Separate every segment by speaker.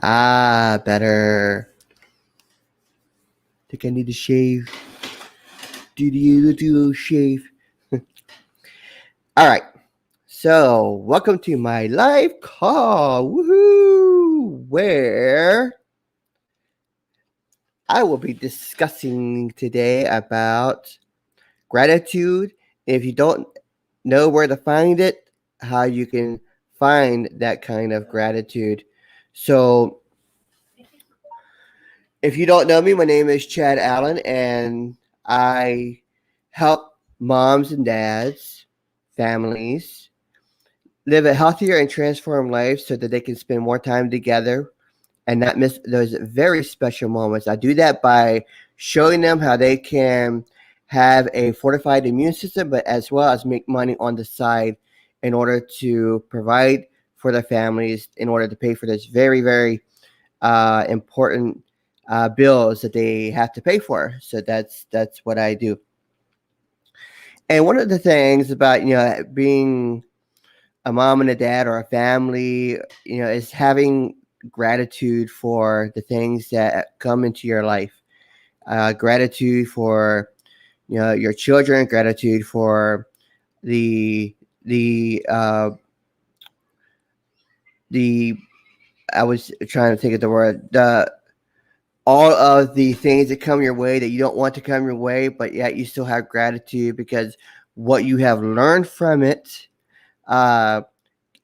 Speaker 1: Ah, better. Think I need to shave. Do shave. All right. So, welcome to my live call. Woohoo! Where I will be discussing today about gratitude. If you don't know where to find it, how you can find that kind of gratitude. So, if you don't know me, my name is Chad Allen, and I help moms and dads, families, live a healthier and transformed life so that they can spend more time together and not miss those very special moments. I do that by showing them how they can have a fortified immune system, but as well as make money on the side in order to provide for their families, in order to pay for this very important bills that they have to pay for. So that's what I do. And one of the things about being a mom and a dad or a family, is having gratitude for the things that come into your life. Gratitude for your children. Gratitude for the the uh, the I was trying to think of the word, the all of the things that come your way that you don't want to come your way, but yet you still have gratitude because what you have learned from it uh,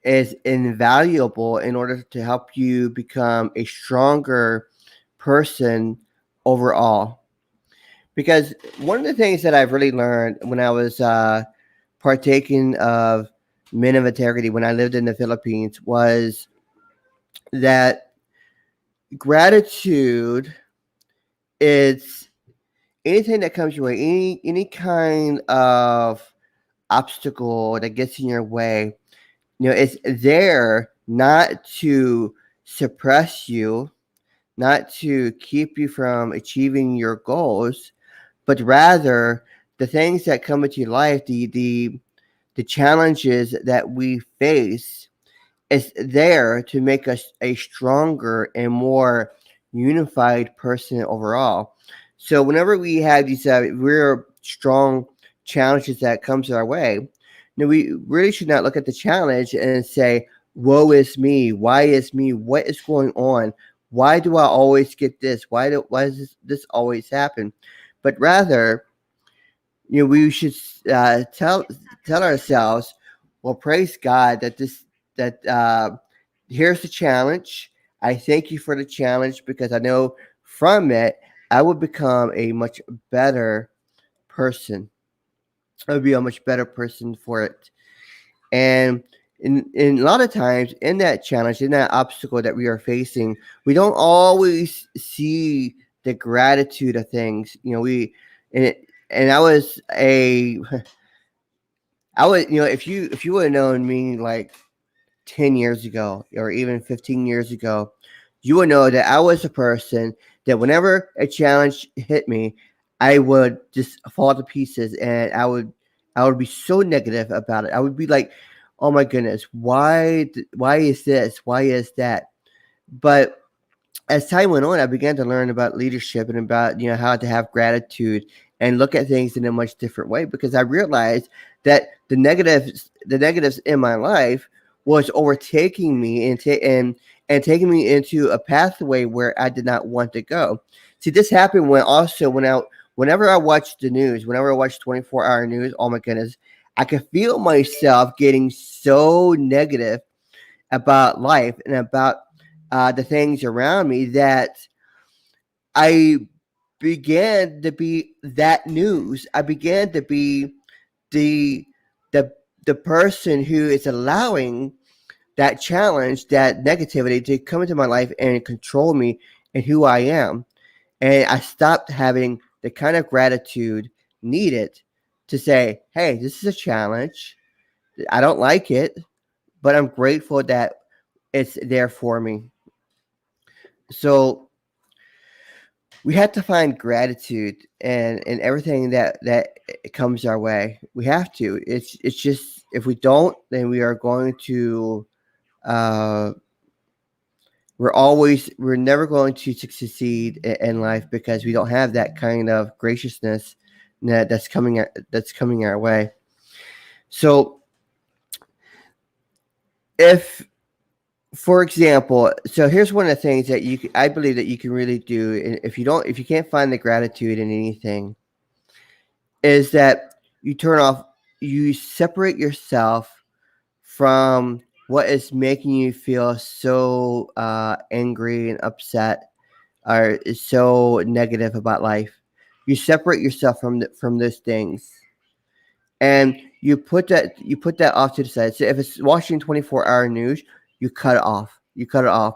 Speaker 1: is invaluable in order to help you become a stronger person overall. Because one of the things that I've really learned when I was partaking of Men of Integrity when I lived in the Philippines was that gratitude is anything that comes your way, any kind of obstacle that gets in your way, it's there not to suppress you, not to keep you from achieving your goals, but rather the things that come into your life, the challenges that we face, is there to make us a stronger and more unified person overall. So whenever we have these real strong challenges that comes our way, we really should not look at the challenge and say, "Woe is me! Why is me? What is going on? Why do I always get this? Why does this always happen?" But rather, we should tell ourselves, well, praise God that here's the challenge. I thank you for the challenge because I know from it I will become a much better person. I would be a much better person for it. And in a lot of times in that challenge, in that obstacle that we are facing, we don't always see the gratitude of things. And I was a I would, if you would have known me like 10 years ago or even 15 years ago, you would know that I was a person that whenever a challenge hit me, I would just fall to pieces, and I would be so negative about it. I would be like, "Oh my goodness, why is this? Why is that?" But as time went on, I began to learn about leadership and about how to have gratitude and look at things in a much different way because I realized that the negatives in my life was overtaking me and taking me into a pathway where I did not want to go. See, this happened whenever I watched the news, whenever I watched 24-hour news. Oh my goodness, I could feel myself getting so negative about life and about the things around me that I began to be that news. I began to be the the the person who is allowing that challenge, that negativity to come into my life and control me and who I am. And I stopped having the kind of gratitude needed to say, hey, this is a challenge. I don't like it, but I'm grateful that it's there for me. So we have to find gratitude and everything that comes our way. We have to. It's just if we don't, then we are going to uh, we're never going to succeed in life because we don't have that kind of graciousness that's coming our way. So if, for example, so here's one of the things that I believe that you can really do, and if you can't find the gratitude in anything, is that you separate yourself from what is making you feel so angry and upset, or is so negative about life. You separate yourself from those things, and you put that off to the side. So if it's watching 24-hour news, you cut it off. You cut it off.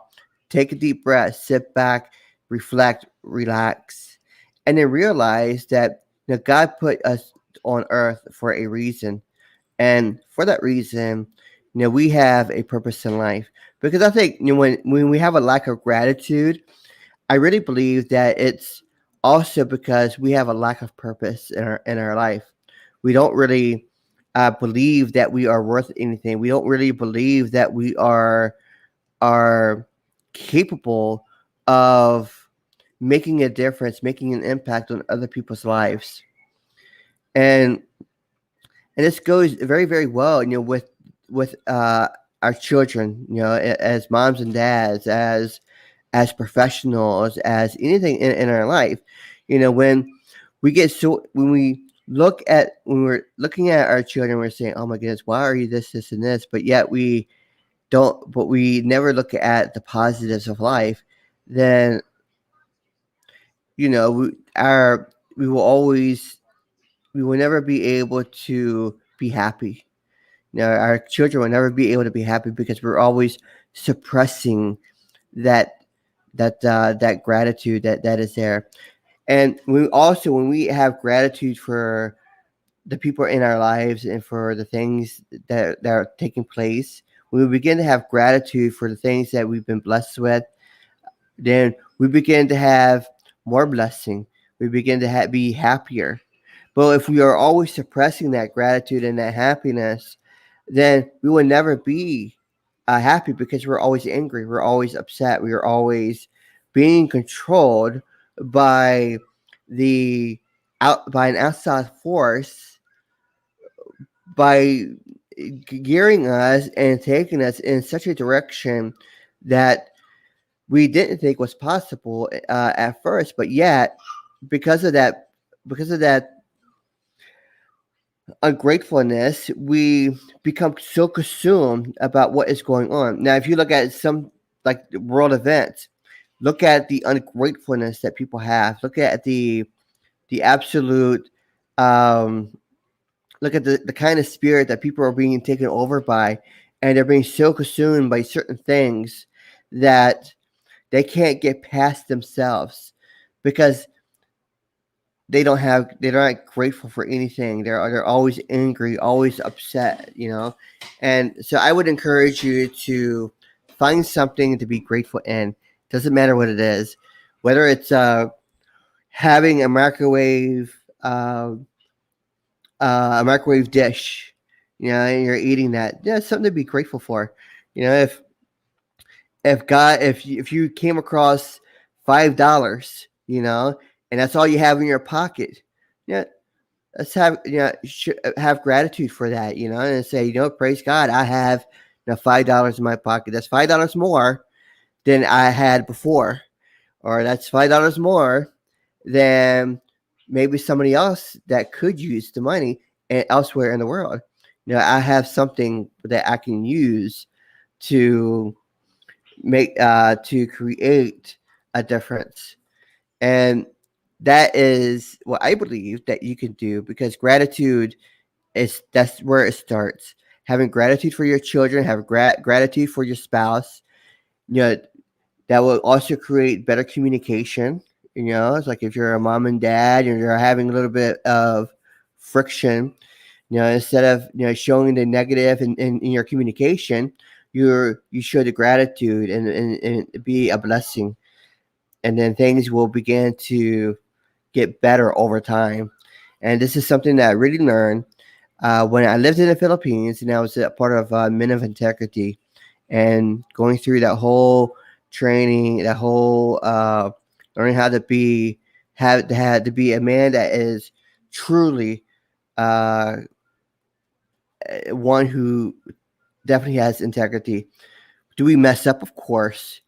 Speaker 1: Take a deep breath, sit back, reflect, relax, and then realize that, God put us on earth for a reason, and for that reason, we have a purpose in life. Because I think, when we have a lack of gratitude, I really believe that it's also because we have a lack of purpose in our life. We don't really believe that we are worth anything. We don't really believe that we are capable of making a difference, making an impact on other people's lives. And this goes very, very well, with our children, as moms and dads, as professionals, as anything in our life. When when we're looking at our children, we're saying, "Oh my goodness, why are you this, and this?" But yet we never look at the positives of life. Then, you know, we, our we will always we will never be able to be happy. Our children will never be able to be happy because we're always suppressing that that gratitude that is there. And when we have gratitude for the people in our lives and for the things that are taking place, when we begin to have gratitude for the things that we've been blessed with, then we begin to have more blessing. We begin to be happier. But if we are always suppressing that gratitude and that happiness, then we will never be happy because we're always angry. We're always upset. We are always being controlled by by an outside force, by gearing us and taking us in such a direction that we didn't think was possible at first. But yet, because of that, because of that ungratefulness, we become so consumed about what is going on. Now, if you look at some like world events, look at the ungratefulness that people have. Look at the absolute um, look at the kind of spirit that people are being taken over by, and they're being so consumed by certain things that they can't get past themselves because they're not grateful for anything. They're always angry, always upset, And so I would encourage you to find something to be grateful in. Doesn't matter what it is, whether it's having a microwave dish, and you're eating that. Yeah, something to be grateful for. If you came across $5, and that's all you have in your pocket, yeah, let's have gratitude for that, and say, praise God, I have $5 in my pocket. That's $5 more than I had before, or that's $5 more than maybe somebody else that could use the money elsewhere in the world. I have something that I can use to to create a difference. And that is what I believe that you can do, because gratitude that's where it starts. Having gratitude for your children, have gratitude for your spouse, you know, that will also create better communication. It's like if you're a mom and dad and you're having a little bit of friction, instead of showing the negative in your communication, you show the gratitude and be a blessing, and then things will begin to get better over time. And this is something that I really learned when I lived in the Philippines, and I was a part of Men of Integrity, and going through that whole training, that whole learning how to be had to be a man that is truly uh, one who definitely has integrity. Do we mess up? Of course,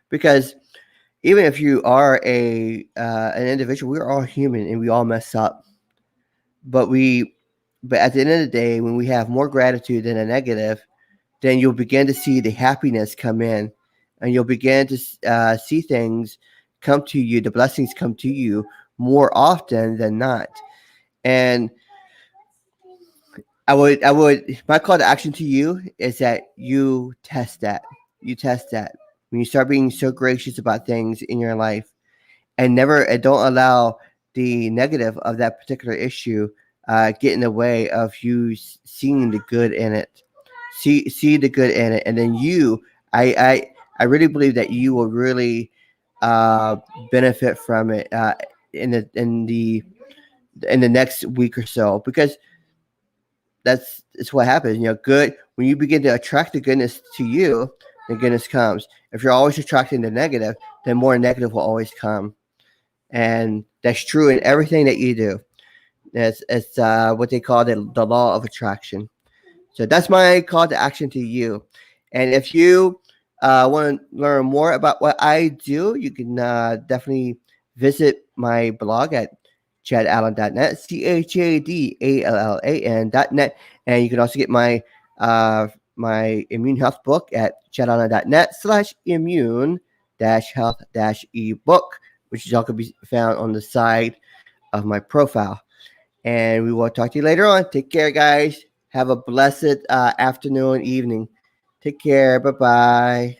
Speaker 1: because even if you are a an individual, we're all human and we all mess up. But but at the end of the day, when we have more gratitude than a negative, then you'll begin to see the happiness come in, and you'll begin to see things come to you, the blessings come to you more often than not. And my call to action to you is that you test that. You test that. When you start being so gracious about things in your life, and never and don't allow the negative of that particular issue get in the way of you seeing the good in it. See the good in it, and then I I really believe that you will really uh, benefit from it in the next week or so, because it's what happens. Good, when you begin to attract the goodness to you, the goodness comes. If you're always attracting the negative, then more negative will always come, and that's true in everything that you do. It's what they call the law of attraction. So that's my call to action to you. And if you want to learn more about what I do, you can definitely visit my blog at chadallen.net, CHADALLAN.net. And you can also get my immune health book at chadallen.net/immune health ebook, which is all can be found on the side of my profile. And we will talk to you later on. Take care, guys. Have a blessed afternoon, evening. Take care. Bye bye.